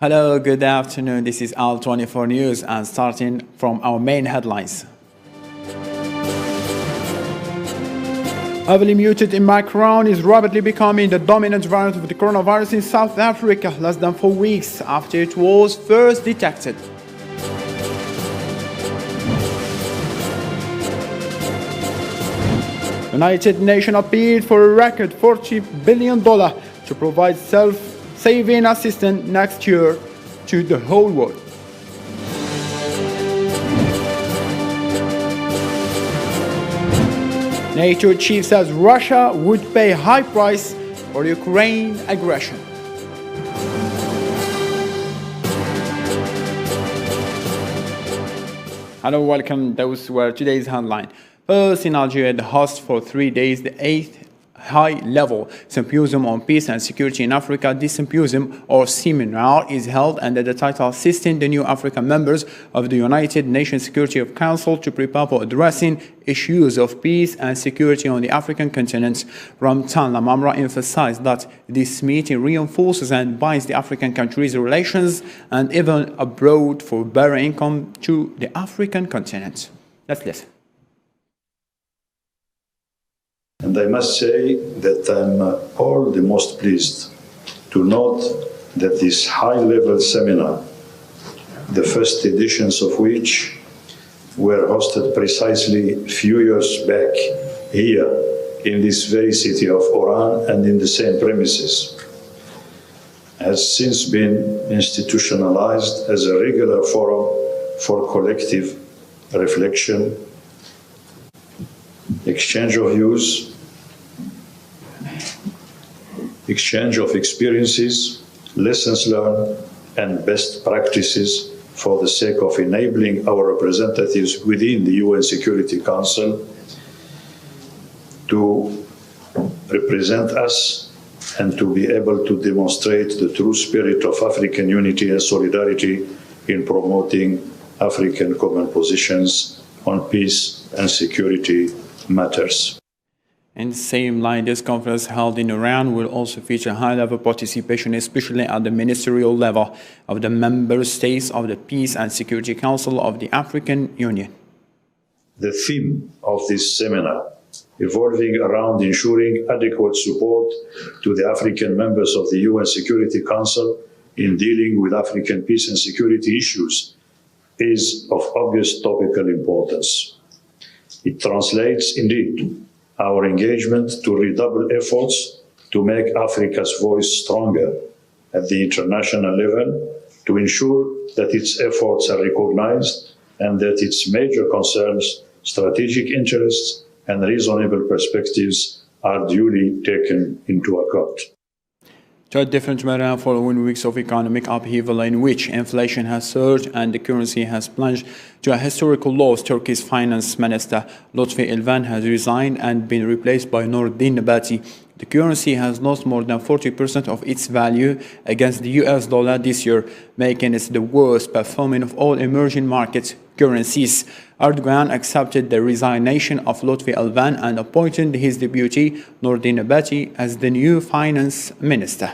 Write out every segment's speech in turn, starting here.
Hello, good afternoon. This is Al24 News and starting from our main headlines. Heavily muted Omicron is rapidly becoming the dominant variant of the coronavirus in South Africa less than 4 weeks after it was first detected. United Nations appealed for a record $40 billion to provide self-saving assistance next year to the whole world. NATO chief says Russia would pay high price for Ukraine aggression. Hello, welcome. Those were today's headline. First, in Algeria, the host for 3 days, the 8th high-level symposium on peace and security in Africa. This symposium or seminar is held under the title Assisting the New African Members of the United Nations Security Council to prepare for addressing issues of peace and security on the African continent. Ramtan Lamamra emphasized that this meeting reinforces and binds the African countries' relations and even abroad for better income to the African continent. Let's listen. And I must say that I'm all the most pleased to note that this high-level seminar, the first editions of which were hosted precisely a few years back here in this very city of Oran and in the same premises, has since been institutionalized as a regular forum for collective reflection, exchange of views, exchange of experiences, lessons learned, and best practices for the sake of enabling our representatives within the UN Security Council to represent us and to be able to demonstrate the true spirit of African unity and solidarity in promoting African common positions on peace and security matters. In the same line, this conference held in Iran will also feature high-level participation, especially at the ministerial level of the member states of the Peace and Security Council of the African Union. The theme of this seminar, evolving around ensuring adequate support to the African members of the UN Security Council in dealing with African peace and security issues, is of obvious topical importance. It translates, indeed, our engagement to redouble efforts to make Africa's voice stronger at the international level, to ensure that its efforts are recognized and that its major concerns, strategic interests, and reasonable perspectives are duly taken into account. To a different matter, following weeks of economic upheaval in which inflation has surged and the currency has plunged to a historical lows, Turkey's finance minister Lutfi Ilvan has resigned and been replaced by Nordin Nebati. The currency has lost more than 40% of its value against the US dollar this year, making it the worst performing of all emerging market currencies. Erdogan accepted the resignation of Lutfi Ilvan and appointed his deputy Nordin Nebati as the new finance minister.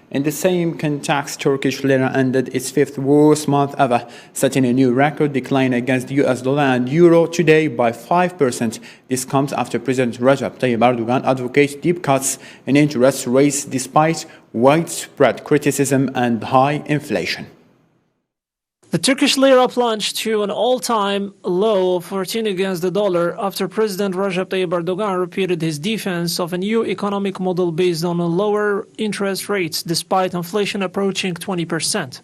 In the same context, Turkish Lira ended its 5th worst month ever, setting a new record decline against the US dollar and euro today by 5%. This comes after President Recep Tayyip Erdogan advocates deep cuts in interest rates despite widespread criticism and high inflation. The Turkish lira plunged to an all-time low of 14 against the dollar after President Recep Tayyip Erdogan repeated his defense of a new economic model based on lower interest rates despite inflation approaching 20%.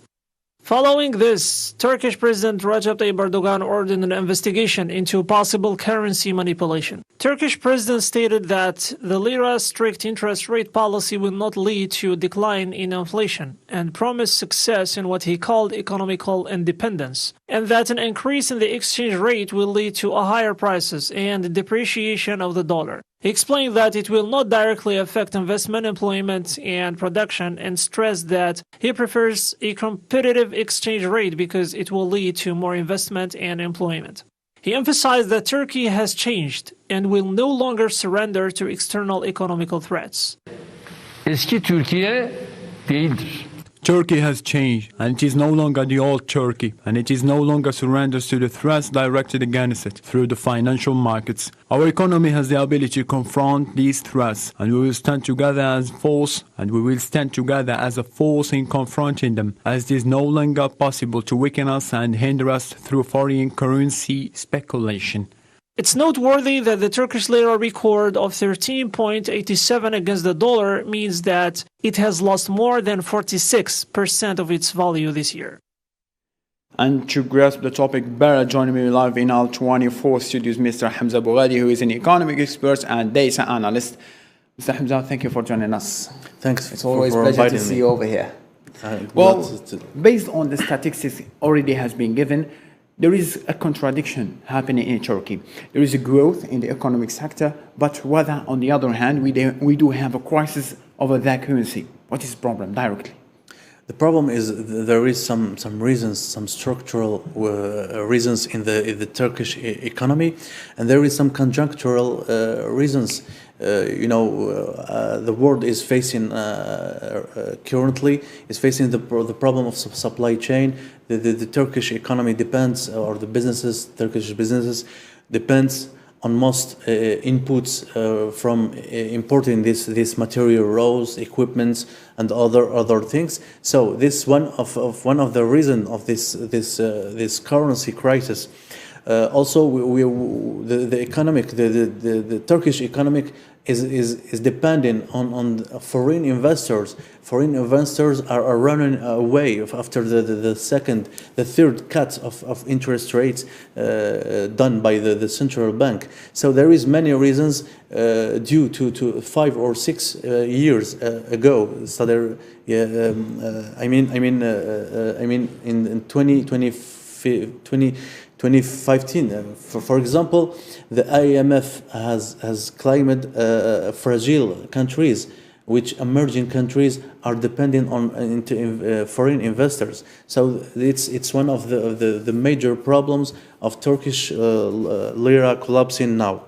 Following this, Turkish President Recep Tayyip Erdogan ordered an investigation into possible currency manipulation. Turkish President stated that the lira's strict interest rate policy will not lead to a decline in inflation and promised success in what he called economical independence, and that an increase in the exchange rate will lead to higher prices and the depreciation of the dollar. He explained that it will not directly affect investment, employment, and production, and stressed that he prefers a competitive exchange rate because it will lead to more investment and employment. He emphasized that Turkey has changed and will no longer surrender to external economical threats. eski Türkiye değildir. Turkey has changed, and it is no longer the old Turkey, and it is no longer surrenders to the threats directed against it through the financial markets. Our economy has the ability to confront these threats, and we will stand together as a force, and we will stand together as a force in confronting them, as it is no longer possible to weaken us and hinder us through foreign currency speculation. It's noteworthy that the Turkish lira record of 13.87 against the dollar means that it has lost more than 46% of its value this year. And to grasp the topic better, joining me live in our 24 studios, Mr. Hamza Boughadi, who is an economic expert and data analyst. Mr. Hamza, thank you for joining us. Thanks. It's always a pleasure to see you over here. Well, based on the statistics already has been given, there is a contradiction happening in Turkey. There is a growth in the economic sector, but rather, on the other hand, we do have a crisis over their currency. What is the problem directly? The problem is there is some reasons, some structural reasons in the Turkish economy, and there is some conjunctural reasons. The world is facing currently is facing the problem of supply chain. The Turkish economy depends, or the Turkish businesses depends on most inputs from importing this material, raws, equipments, and other things. So this one of the reason of this currency crisis. Also, the Turkish economic is dependent on foreign investors. Foreign investors are running away after the third cut of interest rates done by the central bank. So there is many reasons due to 5 or 6 years ago. So there, in 2015, for example, the IMF has claimed fragile countries, which emerging countries are dependent on foreign investors. So it's one of the major problems of Turkish lira collapsing now.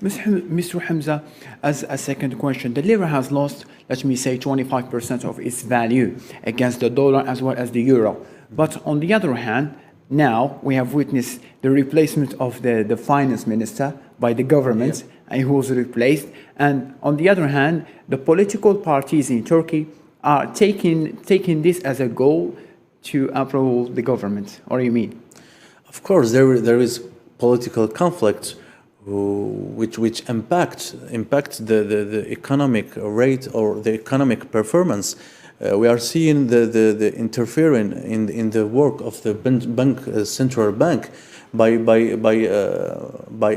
Mr. Hamza, as a second question, the lira has lost, let me say, 25% of its value against the dollar as well as the euro. But on the other hand, now we have witnessed the replacement of the finance minister by the government, and who was replaced. And on the other hand, the political parties in Turkey are taking this as a goal to uphold the government. What do you mean? Of course, there is political conflict which impact the economic rate or the economic performance. We are seeing the interfering in the work of the central bank by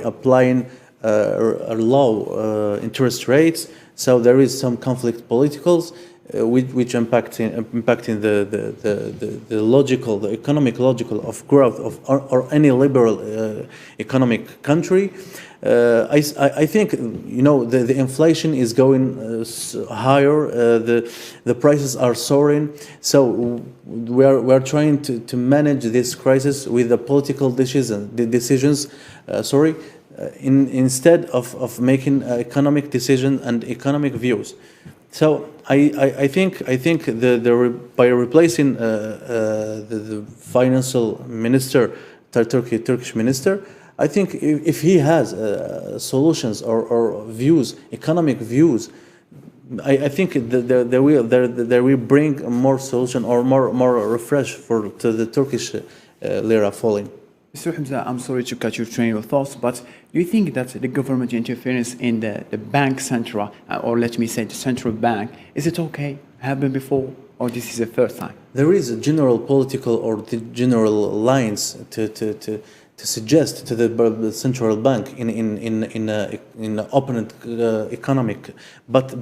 applying low interest rates. So there is some conflict politicals which impacting the economic logical of growth or any liberal economic country. I think the inflation is going higher. The prices are soaring. So we are trying to manage this crisis with the political decisions. Instead of making economic decisions and economic views. So I think by replacing the financial minister, Turkish minister, I think if he has solutions or views, economic views, I think they will bring more solution or more refresh to the Turkish lira falling. Mr. Hamza, I'm sorry to cut your train of thoughts, but do you think that the government interference in the bank central, or let me say the central bank, is it okay? Happened before, or this is the first time? There is a general political or the general lines to suggest to the central bank in opponent economic, but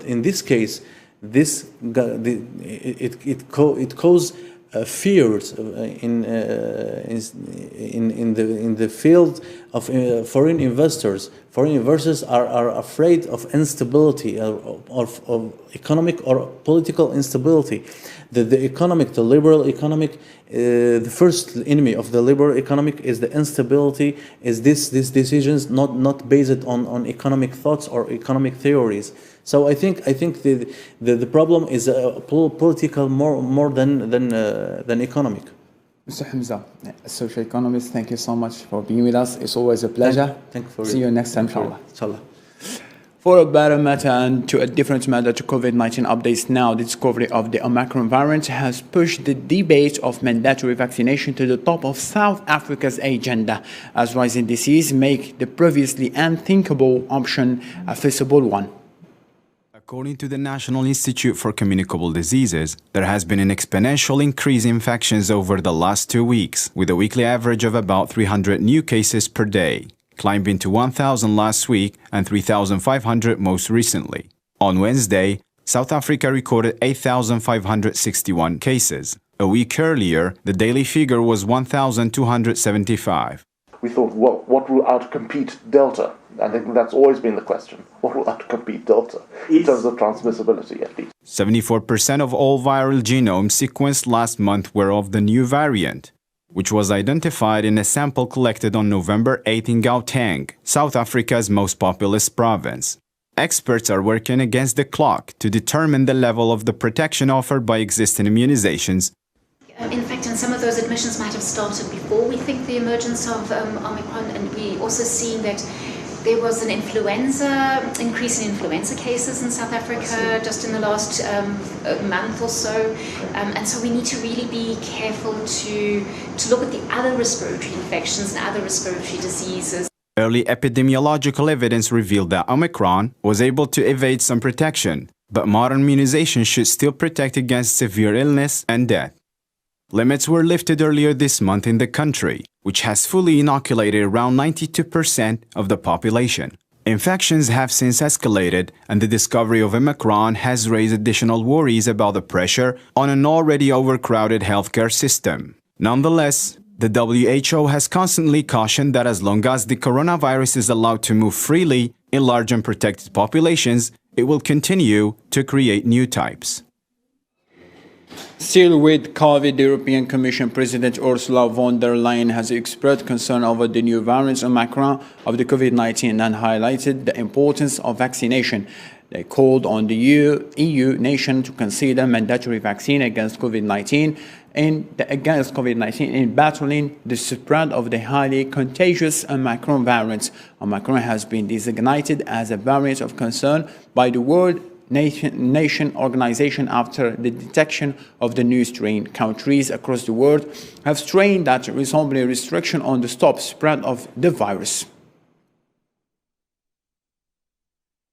in this case, it caused fears in the field of foreign investors. Foreign investors are afraid of instability, of economic or political instability. The liberal economic, the first enemy of the liberal economic is the instability. Is these decisions not based on economic thoughts or economic theories? So I think the problem is political more than economic. Mr. Hamza, a social economist, thank you so much for being with us. It's always a pleasure. Thank you for See you next time, inshallah. Inshallah. For a better matter and to a different matter, to COVID-19 updates now, the discovery of the Omicron variant has pushed the debate of mandatory vaccination to the top of South Africa's agenda, as rising disease make the previously unthinkable option a feasible one. According to the National Institute for Communicable Diseases, there has been an exponential increase in infections over the last 2 weeks, with a weekly average of about 300 new cases per day, climbing to 1,000 last week and 3,500 most recently. On Wednesday, South Africa recorded 8,561 cases. A week earlier, the daily figure was 1,275. We thought, well, what will outcompete Delta? I think that's always been the question. What will outcompete Delta in terms of transmissibility, at least? 74% of all viral genomes sequenced last month were of the new variant, which was identified in a sample collected on November 8 in Gauteng, South Africa's most populous province. Experts are working against the clock to determine the level of the protection offered by existing immunizations. In fact, and some of those admissions might have started before we think the emergence of Omicron, and we also seen that there was an increase in influenza cases in South Africa just in the last month or so. And so we need to really be careful to look at the other respiratory infections and other respiratory diseases. Early epidemiological evidence revealed that Omicron was able to evade some protection, but modern immunization should still protect against severe illness and death. Limits were lifted earlier this month in the country, which has fully inoculated around 92% of the population. Infections have since escalated, and the discovery of Omicron has raised additional worries about the pressure on an already overcrowded healthcare system. Nonetheless, the WHO has constantly cautioned that as long as the coronavirus is allowed to move freely in large unprotected populations, it will continue to create new types. Still with COVID, the European Commission President Ursula von der Leyen has expressed concern over the new variants Omicron of the COVID-19 and highlighted the importance of vaccination. They called on the EU nation to consider mandatory vaccine against COVID-19 in battling the spread of the highly contagious Omicron variant. Omicron has been designated as a variant of concern by the World Nation Organization after the detection of the new strain. Countries across the world have strained that reasonable restriction on the spread of the virus.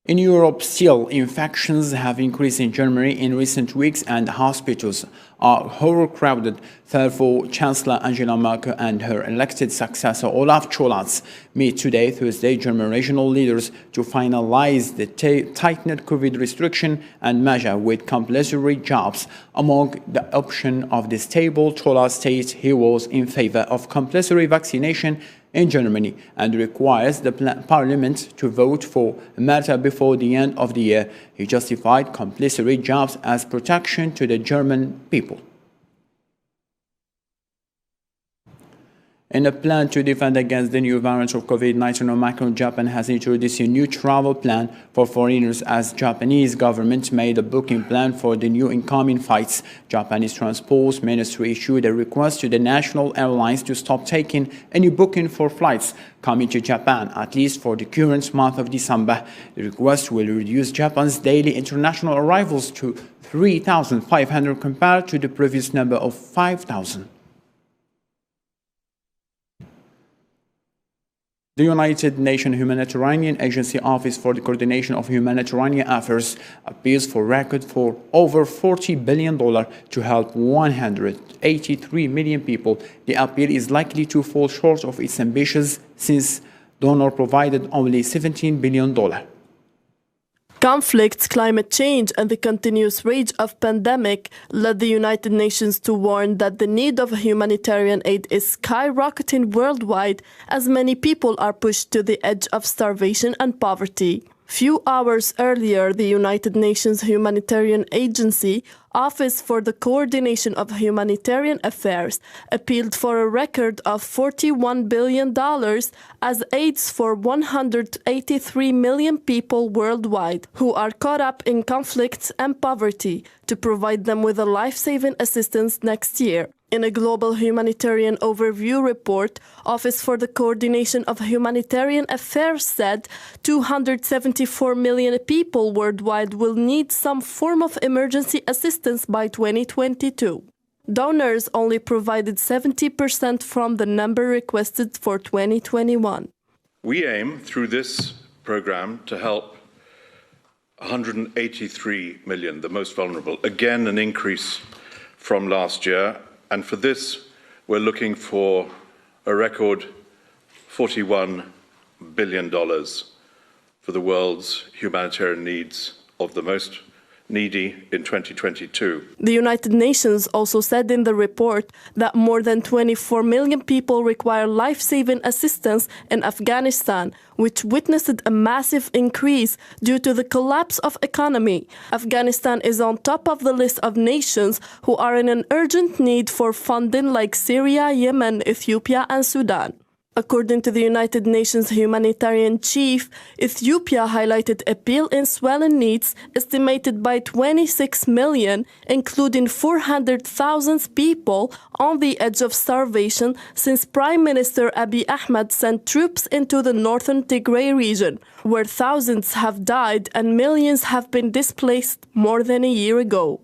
In Europe, still, infections have increased in Germany in recent weeks and hospitals are overcrowded. Therefore, Chancellor Angela Merkel and her elected successor Olaf Scholz meet today, Thursday, German regional leaders to finalize the tightened COVID restriction and measure with compulsory jobs. Among the options of this table, Scholz states he was in favor of compulsory vaccination in Germany and requires the parliament to vote for a matter before the end of the year. He justified compulsory jobs as protection to the German people. In a plan to defend against the new variant of COVID-19, Omicron, Japan has introduced a new travel plan for foreigners as Japanese government made a booking plan for the new incoming flights. Japanese Transport Ministry issued a request to the national airlines to stop taking any booking for flights coming to Japan, at least for the current month of December. The request will reduce Japan's daily international arrivals to 3,500 compared to the previous number of 5,000. The United Nations Humanitarian Agency Office for the Coordination of Humanitarian Affairs appeals for record for over $40 billion to help 183 million people. The appeal is likely to fall short of its ambitions since donor provided only $17 billion. Conflicts, climate change, and the continuous rage of pandemic led the United Nations to warn that the need of humanitarian aid is skyrocketing worldwide as many people are pushed to the edge of starvation and poverty. Few hours earlier, the United Nations Humanitarian Agency, Office for the Coordination of Humanitarian Affairs, appealed for a record of $41 billion as aids for 183 million people worldwide who are caught up in conflicts and poverty to provide them with a life-saving assistance next year. In a global humanitarian overview report, Office for the Coordination of Humanitarian Affairs said 274 million people worldwide will need some form of emergency assistance by 2022. Donors only provided 70% from the number requested for 2021. We aim through this program to help 183 million, the most vulnerable, again an increase from last year. And for this, we're looking for a record $41 billion for the world's humanitarian needs of the most needy in 2022. The United Nations also said in the report that more than 24 million people require life-saving assistance in Afghanistan, which witnessed a massive increase due to the collapse of economy. Afghanistan is on top of the list of nations who are in an urgent need for funding like Syria, Yemen, Ethiopia, and Sudan. According to the United Nations humanitarian chief, Ethiopia highlighted appeal in swelling needs estimated by 26 million, including 400,000 people on the edge of starvation since Prime Minister Abiy Ahmed sent troops into the northern Tigray region, where thousands have died and millions have been displaced more than a year ago.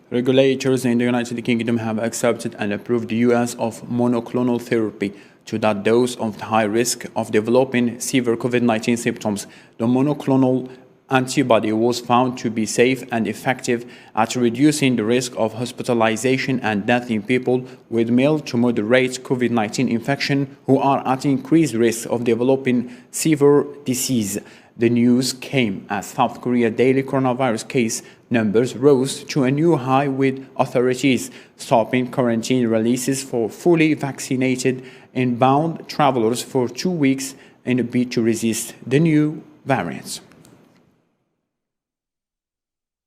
Regulators in the United Kingdom have accepted and approved the use of monoclonal therapy to that dose of high risk of developing severe COVID-19 symptoms. The monoclonal antibody was found to be safe and effective at reducing the risk of hospitalization and death in people with mild to moderate COVID-19 infection who are at increased risk of developing severe disease. The news came as South Korea's daily coronavirus case numbers rose to a new high, with authorities stopping quarantine releases for fully vaccinated inbound travelers for 2 weeks in a bid to resist the new variants.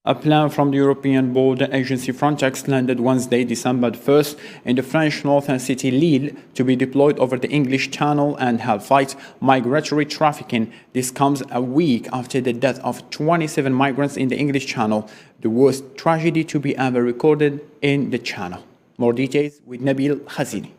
A plane from the European border agency Frontex landed Wednesday, December 1st, in the French northern city Lille to be deployed over the English Channel and help fight migratory trafficking. This comes a week after the death of 27 migrants in the English Channel, the worst tragedy to be ever recorded in the Channel. More details with Nabil Khazini.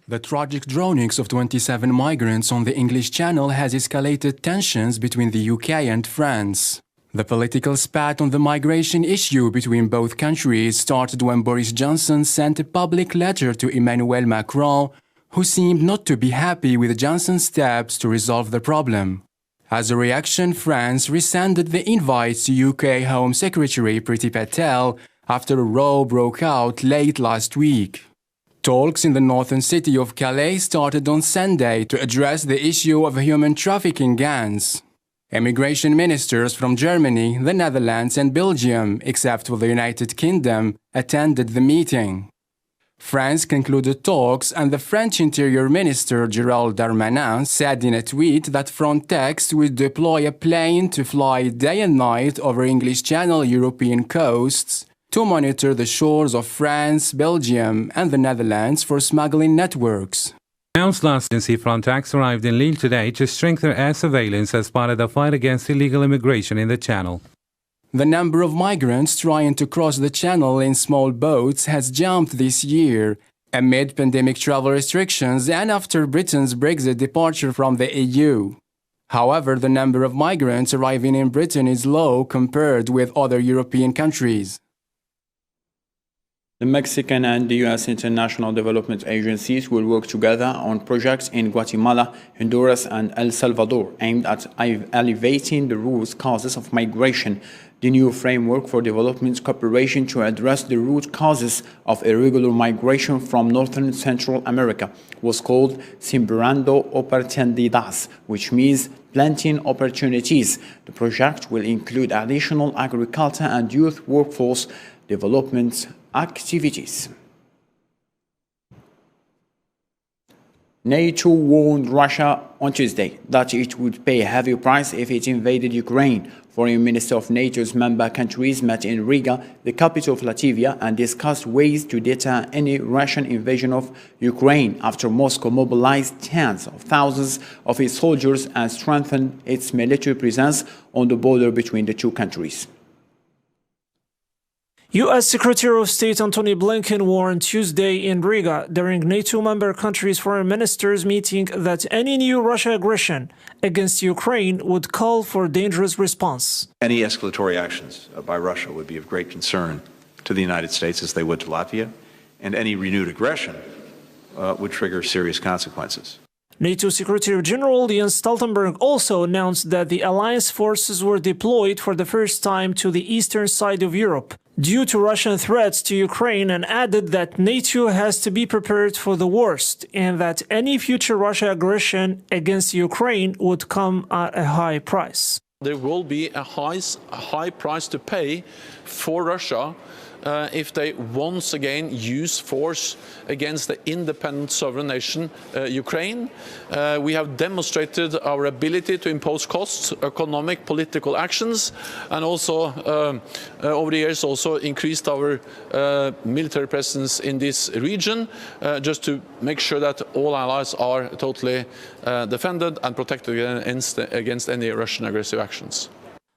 The tragic drownings of 27 migrants on the English Channel has escalated tensions between the UK and France. The political spat on the migration issue between both countries started when Boris Johnson sent a public letter to Emmanuel Macron, who seemed not to be happy with Johnson's steps to resolve the problem. As a reaction, France rescinded the invites to UK Home Secretary Priti Patel after a row broke out late last week. Talks in the northern city of Calais started on Sunday to address the issue of human trafficking gangs. Immigration ministers from Germany, the Netherlands and Belgium, except for the United Kingdom, attended the meeting. France concluded talks, and the French Interior Minister Gérald Darmanin said in a tweet that Frontex would deploy a plane to fly day and night over English Channel European coasts to monitor the shores of France, Belgium and the Netherlands for smuggling networks. Announced last agency Frontex arrived in Lille today to strengthen air surveillance as part of the fight against illegal immigration in the Channel. The number of migrants trying to cross the Channel in small boats has jumped this year, amid pandemic travel restrictions and after Britain's Brexit departure from the EU. However, the number of migrants arriving in Britain is low compared with other European countries. The Mexican and the U.S. international development agencies will work together on projects in Guatemala, Honduras, and El Salvador aimed at alleviating the root causes of migration. The new framework for development cooperation to address the root causes of irregular migration from northern Central America was called Sembrando Oportunidades, which means planting opportunities. The project will include additional agriculture and youth workforce development activities. NATO warned Russia on Tuesday that it would pay a heavy price if it invaded Ukraine. Foreign Minister of NATO's member countries met in Riga, the capital of Latvia, and discussed ways to deter any Russian invasion of Ukraine after Moscow mobilized tens of thousands of its soldiers and strengthened its military presence on the border between the two countries. U.S. Secretary of State Antony Blinken warned Tuesday in Riga during NATO member countries' foreign ministers' meeting that any new Russia aggression against Ukraine would call for a dangerous response. Any escalatory actions by Russia would be of great concern to the United States, as they would to Latvia, and any renewed aggression would trigger serious consequences. NATO Secretary General Jens Stoltenberg also announced that the alliance forces were deployed for the first time to the eastern side of Europe due to Russian threats to Ukraine, and added that NATO has to be prepared for the worst and that any future Russia aggression against Ukraine would come at a high price. There will be a high price to pay for Russia if they once again use force against the independent sovereign nation, Ukraine. We have demonstrated our ability to impose costs, economic, political actions, and also over the years also increased our military presence in this region, just to make sure that all allies are totally defended and protected against any Russian aggressive actions.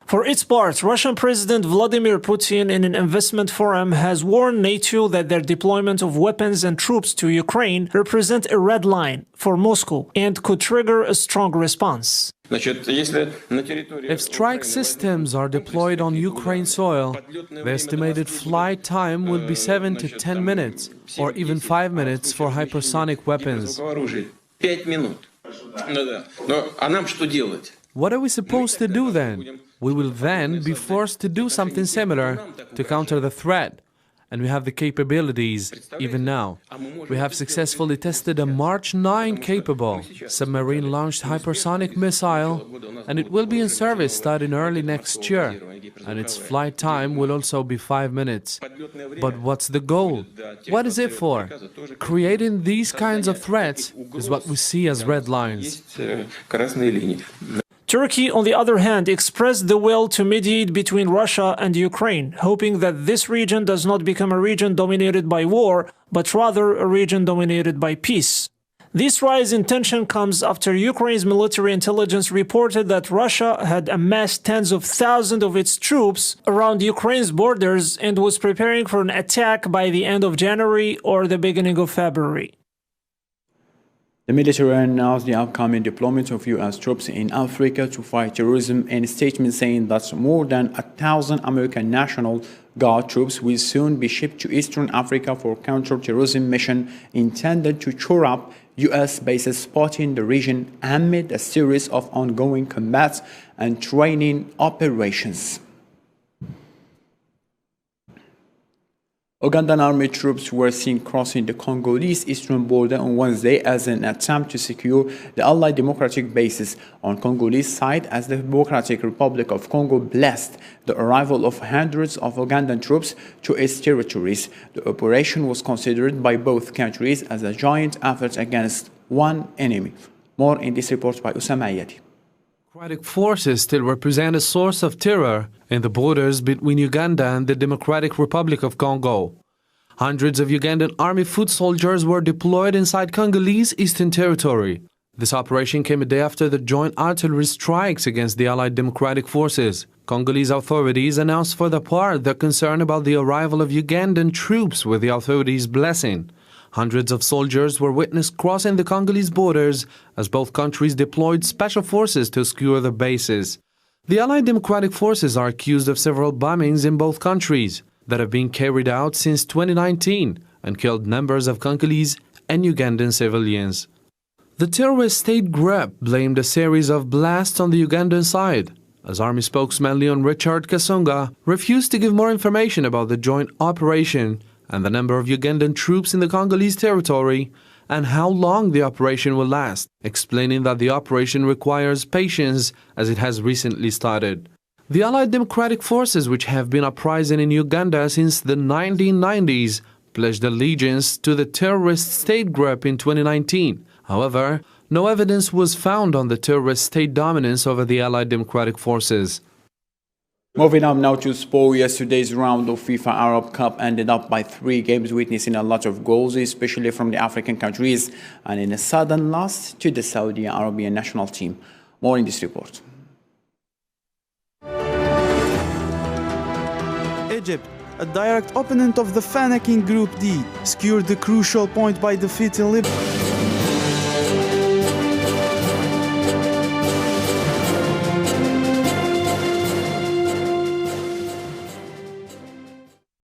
For its part, Russian President Vladimir Putin in an investment forum has warned NATO that their deployment of weapons and troops to Ukraine represent a red line for Moscow and could trigger a strong response. If strike systems are deployed on Ukraine soil, the estimated flight time will be 7 to 10 minutes, or even 5 minutes for hypersonic weapons. What are we supposed to do then? We will then be forced to do something similar to counter the threat. And we have the capabilities, even now. We have successfully tested a March 9 capable submarine-launched hypersonic missile, and it will be in service starting early next year. And its flight time will also be 5 minutes. But what's the goal? What is it for? Creating these kinds of threats is what we see as red lines. Turkey, on the other hand, expressed the will to mediate between Russia and Ukraine, hoping that this region does not become a region dominated by war, but rather a region dominated by peace. This rise in tension comes after Ukraine's military intelligence reported that Russia had amassed tens of thousands of its troops around Ukraine's borders and was preparing for an attack by the end of January or the beginning of February. The military announced the upcoming deployment of U.S. troops in Africa to fight terrorism in a statement saying that more than 1,000 American National Guard troops will soon be shipped to Eastern Africa for counter-terrorism mission intended to shore up U.S. bases spotted in the region amid a series of ongoing combat and training operations. Ugandan army troops were seen crossing the Congolese eastern border on Wednesday as an attempt to secure the Allied Democratic bases on Congolese side, as the Democratic Republic of Congo blessed the arrival of hundreds of Ugandan troops to its territories. The operation was considered by both countries as a joint effort against one enemy. More in this report by Usama Ayadi. Democratic forces still represent a source of terror in the borders between Uganda and the Democratic Republic of Congo. Hundreds of Ugandan army foot soldiers were deployed inside Congolese Eastern Territory. This operation came a day after the joint artillery strikes against the Allied Democratic Forces. Congolese authorities announced for their part their concern about the arrival of Ugandan troops with the authorities' blessing. Hundreds of soldiers were witnessed crossing the Congolese borders as both countries deployed special forces to secure their bases. The Allied Democratic Forces are accused of several bombings in both countries that have been carried out since 2019 and killed numbers of Congolese and Ugandan civilians. The terrorist state group blamed a series of blasts on the Ugandan side, as Army spokesman Leon Richard Kasonga refused to give more information about the joint operation and the number of Ugandan troops in the Congolese territory, and how long the operation will last, explaining that the operation requires patience as it has recently started. The Allied Democratic Forces, which have been uprising in Uganda since the 1990s, pledged allegiance to the terrorist state group in 2019. However, no evidence was found on the terrorist state dominance over the Allied Democratic Forces. Moving on now to sport, yesterday's round of FIFA Arab Cup ended up by 3 games, witnessing a lot of goals, especially from the African countries, and in a sudden loss to the Saudi Arabian national team. More in this report. Egypt, a direct opponent of the Fanakin Group D, secured the crucial point by defeating Libya.